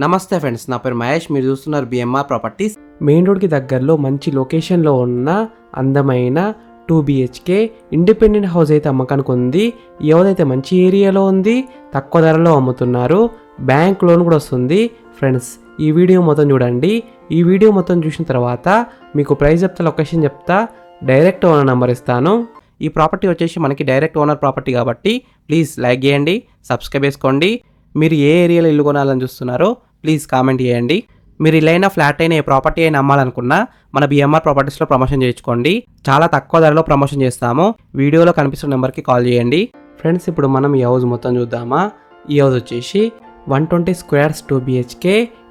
నమస్తే ఫ్రెండ్స్, నా పేరు మహేష్. మీరు చూస్తున్నారు బిఎంఆర్ ప్రాపర్టీస్. మెయిన్ రోడ్కి దగ్గరలో మంచి లొకేషన్లో ఉన్న అందమైన 2 BHK ఇండిపెండెంట్ హౌస్ అయితే అమ్మకానికి ఉంది. ఈ హౌస్ అయితే మంచి ఏరియాలో ఉంది, తక్కువ ధరలో అమ్ముతున్నారు. బ్యాంక్ లోన్ కూడా వస్తుంది. ఫ్రెండ్స్, ఈ వీడియో మొత్తం చూడండి. ఈ వీడియో మొత్తం చూసిన తర్వాత మీకు ప్రైస్ చెప్తా, లొకేషన్ చెప్తా, డైరెక్ట్ ఓనర్ నెంబర్ ఇస్తాను. ఈ ప్రాపర్టీ వచ్చేసి మనకి డైరెక్ట్ ఓనర్ ప్రాపర్టీ కాబట్టి ప్లీజ్ లైక్ చేయండి, సబ్స్క్రైబ్ చేసుకోండి. మీరు ఏ ఏరియాలో ఇల్లు కొనాలని చూస్తున్నారో ప్లీజ్ కామెంట్ చేయండి. మీరు ఇల్లైనా ఫ్లాట్ అయినా ఏ ప్రాపర్టీ అయినా అమ్మాలనుకున్నా మన బిఎంఆర్ ప్రాపర్టీస్లో ప్రమోషన్ చేయించుకోండి. చాలా తక్కువ ధరలో ప్రమోషన్ చేస్తాము. వీడియోలో కనిపిస్తున్న నెంబర్కి కాల్ చేయండి. ఫ్రెండ్స్, ఇప్పుడు మనం ఈ హౌస్ మొత్తం చూద్దామా. ఈ హౌస్ వచ్చేసి 120 స్క్వేర్స్ 2 BHK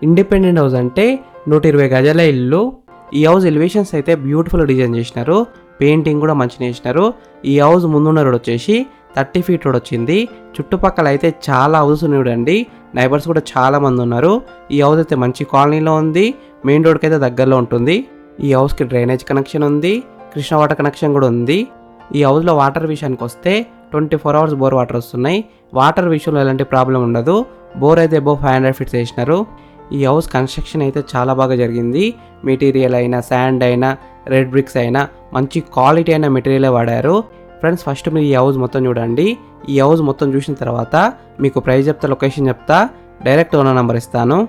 ఇండిపెండెంట్ హౌస్, అంటే 120 గజాల ఇల్లు. ఈ హౌస్ ఎలివేషన్స్ అయితే బ్యూటిఫుల్ డిజైన్ చేసినారు, పెయింటింగ్ కూడా మంచిగా చేసినారు. ఈ హౌస్ ముందున్న రోడ్ వచ్చేసి 30 ఫీట్ రోడ్ వచ్చింది. చుట్టుపక్కల అయితే చాలా హౌస్ చూడండి, నైబర్స్ కూడా చాలా మంది ఉన్నారు. ఈ హౌస్ అయితే మంచి కాలనీలో ఉంది, మెయిన్ రోడ్కి అయితే దగ్గరలో ఉంటుంది. ఈ హౌస్కి డ్రైనేజ్ కనెక్షన్ ఉంది, కృష్ణ వాటర్ కనెక్షన్ కూడా ఉంది. ఈ హౌస్లో వాటర్ విషయానికి వస్తే 24 అవర్స్ బోర్ వాటర్ వస్తున్నాయి. వాటర్ విషయంలో ఎలాంటి ప్రాబ్లం ఉండదు. బోర్ అయితే అబౌవ్ 500 ఫీట్స్ వేసినారు. ఈ హౌస్ కన్స్ట్రక్షన్ అయితే చాలా బాగా జరిగింది. మెటీరియల్ అయినా, శాండ్ అయినా, రెడ్ బ్రిక్స్ అయినా మంచి క్వాలిటీ అయిన మెటీరియలే వాడారు. ఫ్రెండ్స్, ఫస్ట్ మీరు ఈ హౌస్ మొత్తం చూడండి. ఈ హౌస్ మొత్తం చూసిన తర్వాత మీకు ప్రైస్ చెప్తా, లొకేషన్ చెప్తా, డైరెక్ట్ ఓనర్ నెంబర్ ఇస్తాను.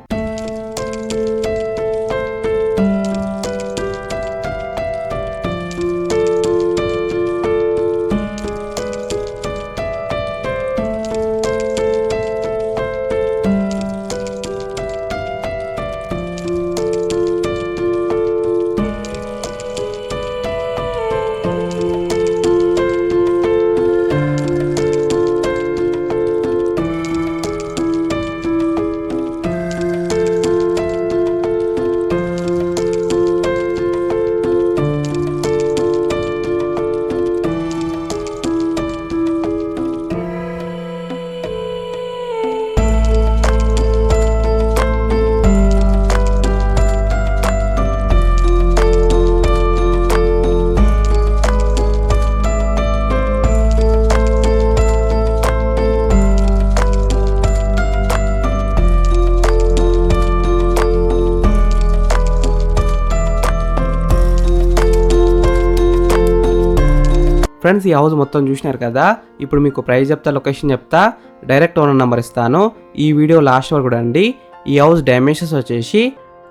ఫ్రెండ్స్, ఈ హౌస్ మొత్తం చూసినారు కదా. ఇప్పుడు మీకు ప్రైస్ చెప్తా, లొకేషన్ చెప్తా, డైరెక్ట్ ఓనర్ నెంబర్ ఇస్తాను. ఈ వీడియో లాస్ట్ వరకు చూడండి. ఈ హౌస్ డైమెన్షన్స్ వచ్చేసి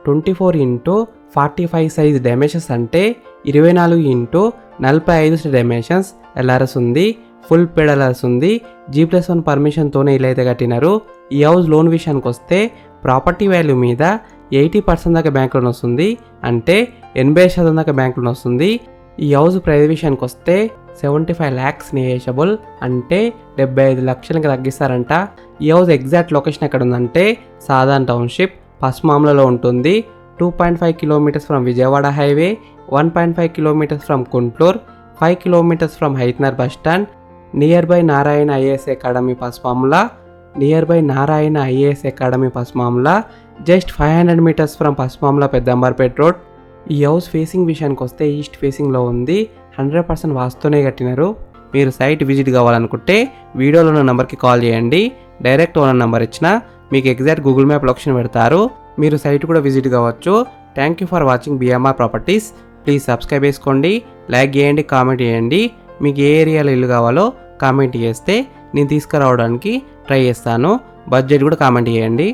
24x45 సైజ్ డైమెన్షన్స్, అంటే 24x45 డైమెన్షన్స్. LRS ఉంది, ఫుల్ పేడ్ LRS ఉంది. G+1 పర్మిషన్తోనే ఇల్లు అయితే కట్టినారు. ఈ హౌస్ లోన్ విషయానికి వస్తే ప్రాపర్టీ వాల్యూ మీద 80% దాకా బ్యాంక్ లోన్ వస్తుంది, అంటే 80% దాకా బ్యాంక్ లోన్ వస్తుంది. ఈ హౌస్ ప్రైస్ విషయానికి వస్తే 75 lakhs నెగోషియబుల్, అంటే 75 లక్షలకి తగ్గిస్తారంట. ఈ హౌస్ ఎగ్జాక్ట్ లొకేషన్ ఎక్కడ ఉందంటే సాధారణ టౌన్షిప్, పస్మామ్లలో ఉంటుంది. 2.5 kilometres from Vijayawada highway, 1.5 kilometres from Kuntloor, 5 kilometres from హైత్నర్ bus stand, near by Narayana IAS academy Pasmamla, just 500 metres from Pasmamla Peddamberpet road. ఈ హౌస్ ఫేసింగ్ విషయానికి వస్తే ఈస్ట్ ఫేసింగ్లో ఉంది. 100% వాస్తునే కట్టినారు. మీరు సైట్ విజిట్ కావాలనుకుంటే వీడియోలో ఉన్న నెంబర్కి కాల్ చేయండి. డైరెక్ట్ ఓనర్ నెంబర్ ఇచ్చిన మీకు ఎగ్జాక్ట్ గూగుల్ మ్యాప్ లొకేషన్ పెడతారు. మీరు సైట్ కూడా విజిట్ కావచ్చు. Thank you for watching BMR properties. Please subscribe చేసుకోండి, లైక్ చేయండి, కామెంట్ చేయండి. మీకు ఏ ఏరియాలో ఇల్లు కావాలో కామెంట్ చేస్తే నేను తీసుకురావడానికి ట్రై చేస్తాను. బడ్జెట్ కూడా కామెంట్ చేయండి.